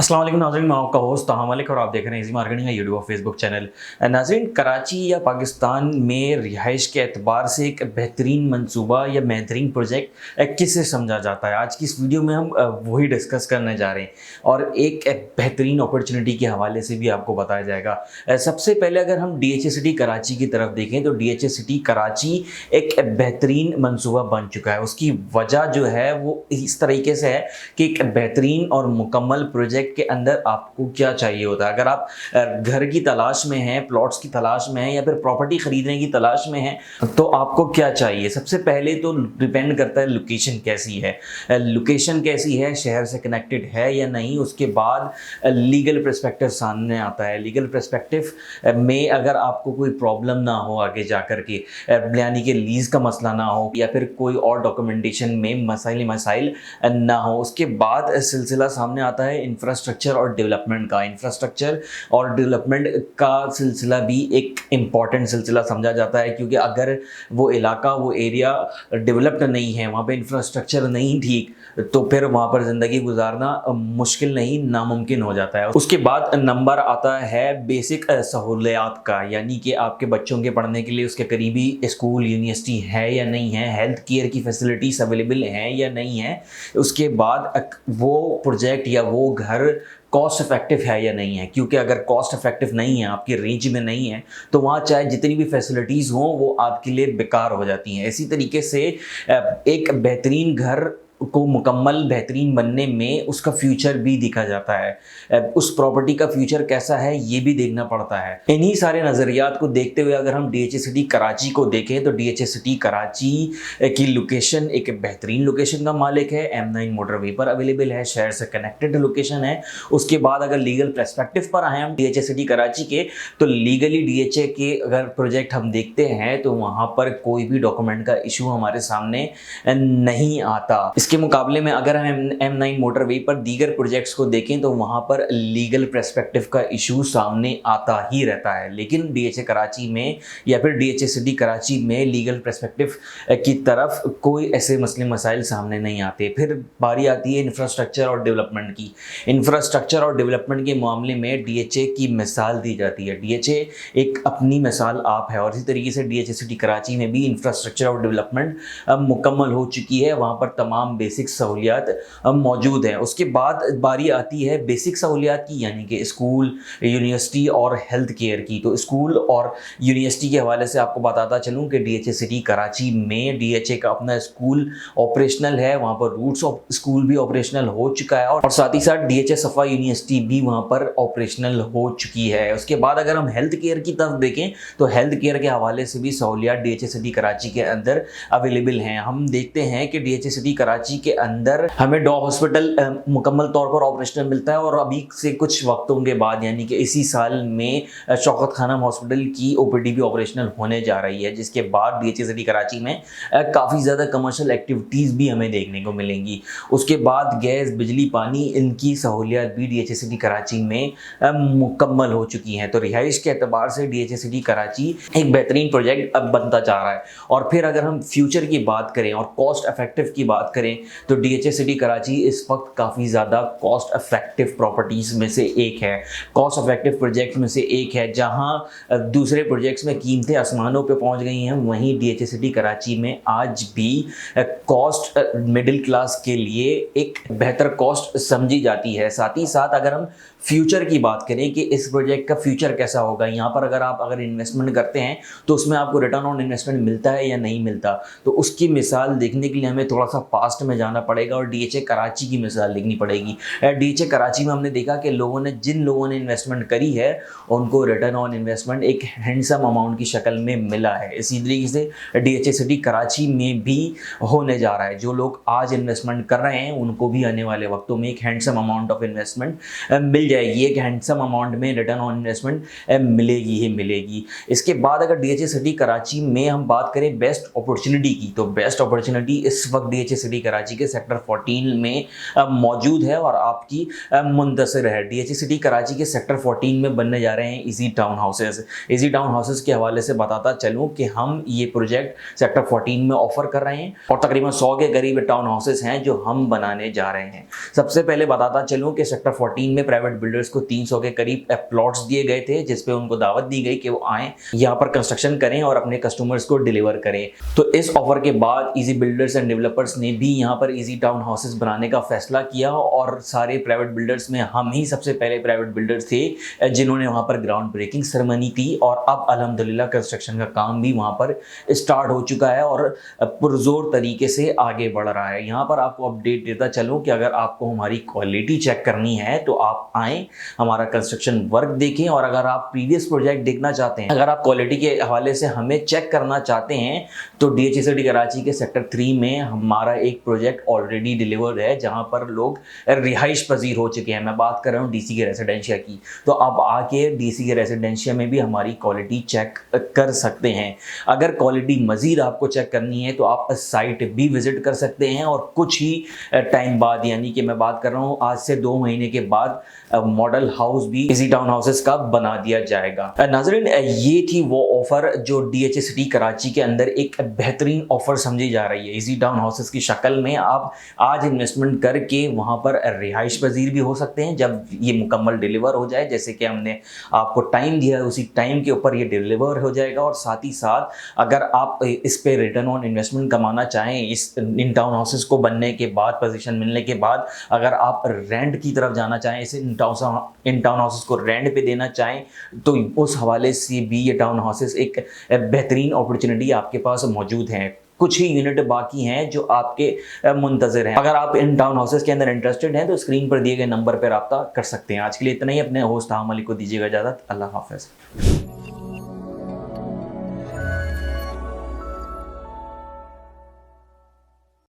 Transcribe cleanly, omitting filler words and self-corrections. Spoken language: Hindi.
अस्सलाम वालेकुम नाज़रीन, मैं आपका होस्ट तहा मलिक और आप देख रहे हैं इजी मार्केटिंग का यूट्यूब और फेसबुक चैनल। नाज़रीन, कराची या पाकिस्तान में रिहाइश के एतबार से एक बेहतरीन मंसूबा या बेहतरीन प्रोजेक्ट किसे समझा जाता है, आज की इस वीडियो में हम वही डिस्कस करने जा रहे हैं और एक बेहतरीन अपॉर्चुनिटी के हवाले से भी आपको बताया जाएगा। सबसे पहले अगर हम DHA कराची की तरफ देखें तो DHA कराची एक बेहतरीन मंसूबा बन चुका है। उसकी वजह जो है वो इस तरीके से है कि एक बेहतरीन और मुकम्मल प्रोजेक्ट के अंदर आपको क्या चाहिए होता है। अगर आप घर की तलाश में हैं, प्लॉट्स की तलाश में हैं या फिर प्रॉपर्टी खरीदने की तलाश में हैं तो आपको क्या चाहिए। सबसे पहले तो डिपेंड करता है लोकेशन कैसी है, लोकेशन कैसी है, शहर से कनेक्टेड है या नहीं। उसके बाद लीगल पर्सपेक्टिव सामने आता है। लीगल पर्सपेक्टिव में अगर आपको कोई प्रॉब्लम ना हो आगे जा कर के, यानी कि लीज का मसला ना हो या फिर कोई और डॉक्यूमेंटेशन में मसाइल ना हो। उसके बाद सिलसिला सामने आता है इंफ्रास्ट्रक्चर और डेवलपमेंट का। इंफ्रास्ट्रक्चर और डेवलपमेंट का सिलसिला भी एक इम्पॉर्टेंट सिलसिला समझा जाता है, क्योंकि अगर वो इलाका, वो एरिया डेवलप्ड नहीं है, वहाँ पे इंफ्रास्ट्रक्चर नहीं ठीक, तो फिर वहाँ पर ज़िंदगी गुजारना मुश्किल नहीं, नामुमकिन हो जाता है। उसके बाद नंबर आता है बेसिक सहूलियात का, यानी कि आपके बच्चों के पढ़ने के लिए उसके करीबी स्कूल, यूनिवर्सिटी है या नहीं है, हेल्थ केयर की फैसिलिटीज़ अवेलेबल हैं या नहीं है। उसके बाद वो प्रोजेक्ट या वो घर कॉस्ट इफेक्टिव है या नहीं है, क्योंकि अगर कॉस्ट इफेक्टिव नहीं है, आपकी रेंज में नहीं है, तो वहाँ चाहे जितनी भी फैसिलिटीज़ हों वो आपके लिए बेकार हो जाती हैं। इसी तरीके से एक बेहतरीन घर को मुकम्मल बेहतरीन बनने में उसका फ्यूचर भी देखा जाता है। उस प्रॉपर्टी का फ्यूचर कैसा है ये भी देखना पड़ता है। इन्हीं सारे नज़रियात को देखते हुए अगर हम DHA कराची को देखें तो DHA कराची की लोकेशन एक बेहतरीन लोकेशन का मालिक है। M9 मोटरवे पर अवेलेबल है, शहर से कनेक्टेड लोकेशन है। उसके बाद अगर लीगल पर्सपेक्टिव पर आए हम DHA कराची के, तो लीगली DHA के अगर प्रोजेक्ट हम देखते हैं तो वहाँ पर कोई भी डॉक्यूमेंट का इशू हमारे सामने नहीं आता। के मुकाबले में अगर हम M9 मोटरवे पर दीगर प्रोजेक्ट्स को देखें तो वहाँ पर लीगल पर्सपेक्टिव का इशू सामने आता ही रहता है, लेकिन DHA कराची में या फिर DHA कराची में लीगल पर्सपेक्टिव की तरफ कोई ऐसे मसले मसाइल सामने नहीं आते। फिर बारी आती है इंफ्रास्ट्रक्चर और डेवलपमेंट की। इंफ्रास्ट्रक्चर और डेवलपमेंट के मामले में DHA की मिसाल दी जाती है। DHA एक अपनी मिसाल आप है और इसी तरीके से DHA कराची में भी इंफ्रास्ट्रक्चर और डेवलपमेंट मुकम्मल हो चुकी है। वहाँ पर तमाम बेसिक सहूलियात मौजूद हैं। उसके बाद बारी आती है बेसिक सहूलियात की, यानी कि स्कूल, यूनिवर्सिटी और हेल्थ केयर की। तो स्कूल और यूनिवर्सिटी के हवाले से आपको बताता चलूँ कि DHA कराची में DHA का अपना स्कूल ऑपरेशनल है। वहाँ पर रूट्स ऑफ स्कूल भी ऑपरेशनल हो चुका है और साथ ही साथ DHA सफ़ा यूनिवर्सिटी भी वहाँ पर ऑपरेशनल हो चुकी है। उसके बाद अगर हम हेल्थ केयर की तरफ देखें तो हेल्थ केयर के हवाले से भी सहूलियात DHA कराची के अंदर अवेलेबल हैं। हम देखते हैं कि DHA कराची के अंदर हमें डॉ हॉस्पिटल मुकम्मल तौर पर ऑपरेशनल मिलता है और अभी से कुछ वक्तों के बाद, यानी कि इसी साल में शौकत खानम हॉस्पिटल की OPD भी ऑपरेशनल होने जा रही है, जिसके बाद DHA कराची में काफ़ी ज़्यादा कमर्शियल एक्टिविटीज़ भी हमें देखने को मिलेंगी। उसके बाद गैस, बिजली, पानी, इनकी सहूलियात भी DHA कराची में मुकम्मल हो चुकी हैं। तो रिहाइश के अतबार से DHA कराची एक बेहतरीन प्रोजेक्ट अब बनता जा रहा है। और फिर अगर हम फ्यूचर की बात करें और कॉस्ट इफेक्टिव की बात करें तो DHA कराची इस वक्त काफ़ी ज़्यादा कॉस्ट इफेक्टिव प्रॉपर्टीज़ में से एक है, कॉस्ट इफेक्टिव प्रोजेक्ट में से एक है। जहां दूसरे प्रोजेक्ट्स में कीमतें आसमानों पे पहुंच गई हैं, वहीं DHA कराची में आज भी कॉस्ट मिडिल क्लास के लिए एक बेहतर कॉस्ट समझी जाती है। साथ ही साथ अगर हम फ्यूचर की बात करें कि इस प्रोजेक्ट का फ्यूचर कैसा होगा, यहाँ पर अगर इन्वेस्टमेंट करते हैं तो उसमें आपको रिटर्न ऑन इन्वेस्टमेंट मिलता है या नहीं मिलता, तो उसकी मिसाल देखने के लिए हमें थोड़ा सा पास्ट में जाना पड़ेगा और DHA कराची की मिसाल देखनी पड़ेगी। DHA कराची में हमने देखा कि जिन लोगों ने इन्वेस्टमेंट करी है उनको रिटर्न ऑन इन्वेस्टमेंट एक हैंडसम अमाउंट की शक्ल में मिला है। इसी तरीके से DHA कराची में भी होने जा रहा है। जो लोग आज इन्वेस्टमेंट कर रहे हैं उनको भी आने वाले वक्तों में एक हैंडसम अमाउंट ऑफ इन्वेस्टमेंट मिल जाएगी, एक हैंडसम अमाउंट में रिटर्न ऑन इन्वेस्टमेंट मिलेगी ही मिलेगी। इसके बाद अगर DHA कराची में हम बात करें बेस्ट अपॉर्चुनिटी की, तो बेस्ट अपॉर्चुनिटी इस वक्त DHA कराची के सेक्टर 14 में मौजूद है और आपकी मुंतशिर है। DHA सिटी कराची के सेक्टर 14 में बनने जा रहे हैं easy town houses. Easy town houses के हवाले से बताता चलूँ कि हम ये प्रोजेक्ट सेक्टर 14 में ऑफर कर रहे हैं और तकरीबन 100 के करीब टाउन हाउसेस हैं जो हम बनाने जा रहे हैं। सबसे पहले बताता चलूँ कि सेक्टर 14 में प्राइवेट बिल्डर्स को 300 के करीब प्लॉट्स दिए गए थे, जिसपे उनको दावत दी गई कि वो आएँ यहाँ पर कंस्ट्रक्शन करें और अपने कस्टमर्स को डिलीवर करें। तो इस ऑफर के बाद इजी बिल्डर्स एंड डेवलपर्स ने भी यहाँ पर इजी टाउन हाउसेस बनाने का फैसला किया और सारे प्राइवेट बिल्डर्स में हम ही सबसे पहले प्राइवेट बिल्डर्स थे जिन्होंने वहाँ पर ग्राउंड ब्रेकिंग सेरेमनी की और अब अल्हम्दुलिल्लाह कंस्ट्रक्शन का काम भी वहाँ पर स्टार्ट हो चुका है और पुरजोर तरीके से आगे बढ़ रहा है। यहाँ पर आपको अपडेट देता चलूँ कि अगर आपको हमारी क्वालिटी चेक करनी है तो आप आएँ, हमारा कंस्ट्रक्शन वर्क देखें और अगर आप प्रीवियस प्रोजेक्ट देखना चाहते हैं, अगर आप क्वालिटी के हवाले से हमें चेक करना चाहते हैं तो DHA सिटी कराची के सेक्टर 3 में हमारा एक प्रोजेक्ट ऑलरेडी डिलीवर्ड है जहां पर लोग रिहाइश पजीर हो चुके हैं। मैं बात कर रहा हूं DC के रेसिडेंशिया की, तो आप आके DC के रेसिडेंशिया में भी हमारी क्वालिटी चेक कर सकते हैं। अगर क्वालिटी मजीद आपको चेक करनी है तो आप साइट भी विजिट कर सकते हैं और कुछ ही टाइम बाद, यानी कि मैं बात कर रहा हूँ आज से 2 महीने के बाद, मॉडल हाउस भी इजी टाउन हाउसेस का बना दिया जाएगा। नाज़रीन, ये थी वो ऑफर जो DHA सिटी कराची के अंदर एक बेहतरीन ऑफर समझी जा रही है। इजी टाउन हाउसेस की शक्ल में आप आज इन्वेस्टमेंट करके वहां पर रिहाइश पजीर भी हो सकते हैं जब ये मुकम्मल डिलीवर हो जाए। जैसे कि हमने आपको टाइम दिया है उसी टाइम के ऊपर ये डिलीवर हो जाएगा और साथ ही साथ अगर आप इस पे रिटर्न ऑन इन्वेस्टमेंट कमाना चाहें, इस इन टाउन हाउसेस को बनने के बाद, पोजीशन मिलने के बाद, अगर आप रेंट की तरफ जाना चाहें, इसे इन टाउन हाउसेस को रेंट पे देना चाहें, तो उस हवाले से भी ये टाउन हाउसेस एक बेहतरीन अपॉर्चुनिटी आपके पास मौजूद हैं। कुछ ही यूनिट बाकी हैं जो आपके मुंतज़िर हैं। अगर आप इन टाउन हाउसेस के अंदर इंटरेस्टेड हैं तो स्क्रीन पर दिए गए नंबर पर रब्ता कर सकते हैं। आज के लिए इतना ही। अपने होस्ट ताहा मलिक को दीजिएगा इजाज़त। अल्लाह हाफ़िज़।